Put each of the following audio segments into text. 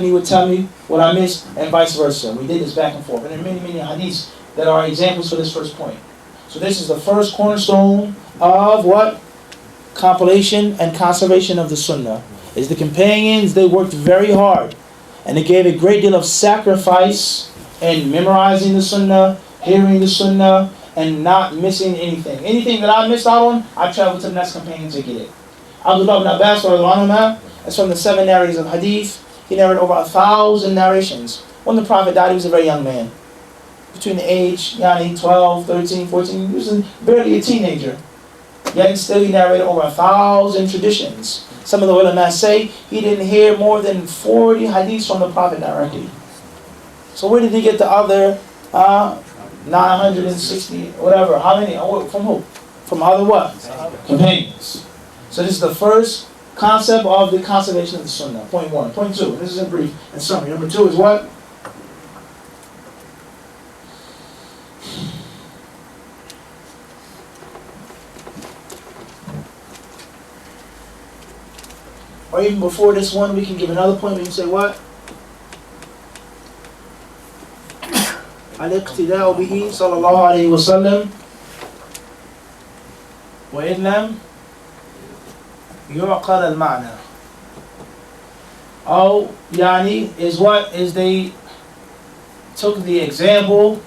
he would tell me what I missed, and vice versa. We did this back and forth. And there are many, many hadiths that are examples for this first point. So this is the first cornerstone of what? Compilation and conservation of the sunnah. Is the companions, they worked very hard. And they gave a great deal of sacrifice in memorizing the sunnah, hearing the sunnah, and not missing anything. Anything that I missed out on, I traveled to the next companion to get it. Abdullah ibn Abbas, that's from the 7 narrators of hadith. He narrated over 1,000 narrations. When the Prophet died, he was a very young man. Between the age, 12, 13, 14, he was barely a teenager. Yet still he narrated over 1,000 traditions. Some of the ulama say he didn't hear more than 40 hadiths from the Prophet directly. So where did he get the other 960, whatever? How many? From who? From other what? Companions. So this is the first concept of the conservation of the sunnah. Point 1. Point 2. This is in brief and summary. Number 2 is what? Or even before this one, we can give another point. We can say what? Al-iqtida'u bihi sallallahu alayhi wa sallam wa idlam yu'qal al-ma'na. Oh, yani, is what? Is they took the example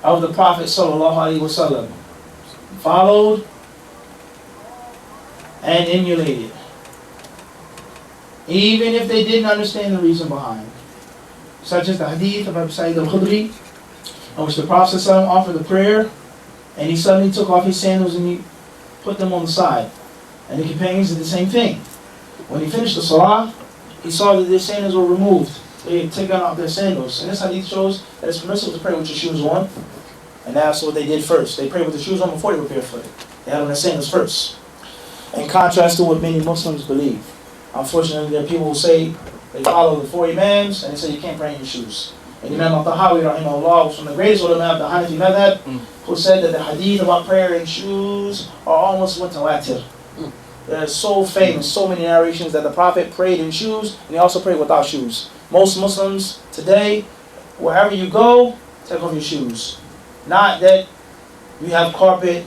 of the Prophet sallallahu alayhi wa sallam, followed and emulated, even if they didn't understand the reason behind. Such as the hadith of Abu Sa'id al-Khudri, in which the Prophet ﷺ offered the prayer, and he suddenly took off his sandals and he put them on the side. And the companions did the same thing. When he finished the salah, he saw that their sandals were removed. They had taken off their sandals. And this hadith shows that it's permissible to pray with your shoes on. And that's what they did first. They prayed with their shoes on before they were barefooted. They had on their sandals first. In contrast to what many Muslims believe. Unfortunately, there are people who say they follow the 4 imams and they say you can't pray in your shoes. And Imam al-Tahawi, rahimahullah, was from the greatest ulama of the Hanafi madhab, who said that the hadith about prayer in shoes are almost mutawatir. They're so famous, so many narrations that the Prophet prayed in shoes and he also prayed without shoes. Most Muslims today, wherever you go, take off your shoes. Not that you have carpet.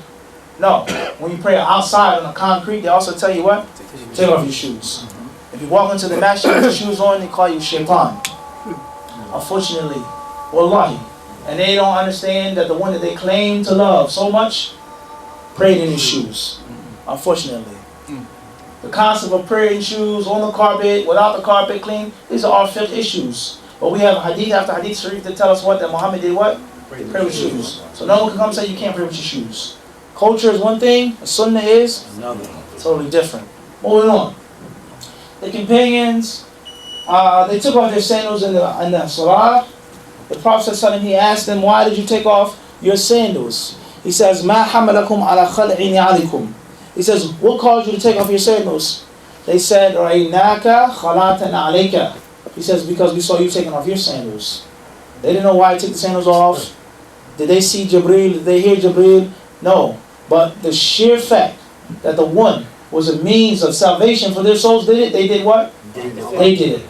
No, when you pray outside on the concrete, they also tell you what? Take off your shoes. If you walk into the masjid with your shoes on, they call you shaitan. Unfortunately, wallahi. And they don't understand that the one that they claim to love so much prayed in his shoes. Unfortunately. The concept of prayer in shoes, on the carpet, without the carpet clean, these are all fiqh issues. But we have hadith after hadith sharif that tell us what? That Muhammad did what? Pray with shoes. So no one can come and say you can't pray with your shoes. Culture is one thing, sunnah is another. Totally different. Moving on. The companions, they took off their sandals in the salah. The Prophet ﷺ, he asked them, why did you take off your sandals? He says, مَا حَمَلَكُمْ عَلَى خَلْعِ نِعَالِكُمْ. He says, what caused you to take off your sandals? They said, رَأَيْنَاكَ خَلَاتًا عَلَيْكَ. He says, because we saw you taking off your sandals. They didn't know why he took the sandals off. Did they see Jibreel? Did they hear Jibreel? No. But the sheer fact that the one was a means of salvation for their souls did it, they did what? They did it.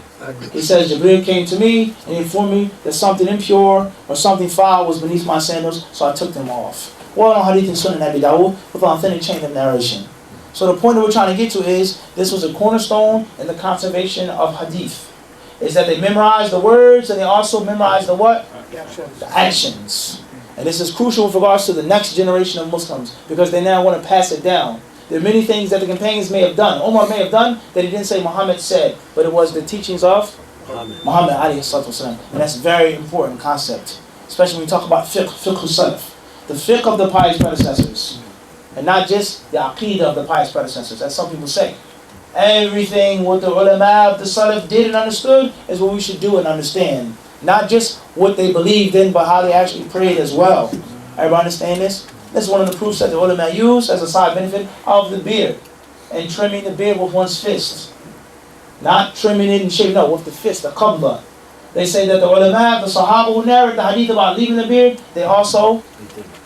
He says, Jibreel came to me and informed me that something impure or something foul was beneath my sandals, so I took them off. Well, on Hadith and Sunan Abi Dawud with an authentic chain of narration. So the point that we're trying to get to is, this was a cornerstone in the conservation of Hadith. Is that they memorized the words and they also memorized the what? The actions. And this is crucial with regards to the next generation of Muslims, because they now want to pass it down. There are many things that the companions may have done. Omar may have done that he didn't say Muhammad said, but it was the teachings of Muhammad alayhi salatu wasalam. And that's a very important concept, especially when we talk about fiqh salaf, the fiqh of the pious predecessors, and not just the aqeedah of the pious predecessors, as some people say. Everything what the ulama of the salaf did and understood is what we should do and understand. Not just what they believed in, but how they actually prayed as well. Everybody understand this? This is one of the proofs that the ulama use as a side benefit of the beard. And trimming the beard with one's fist. Not trimming it and shaving, no, with the fist, the qabla. They say that the ulama, the sahaba who narrate the hadith about leaving the beard, they also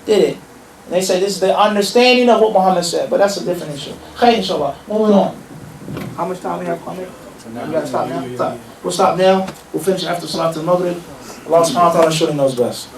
did it. And they say this is the understanding of what Muhammad said. But that's a different issue. Khair, inshallah. Moving on. How much time we have coming? We gotta stop now? Stop. We'll stop now. We'll finish after Salat al-Maghrib. Allah subhanahu wa ta'ala surely knows best.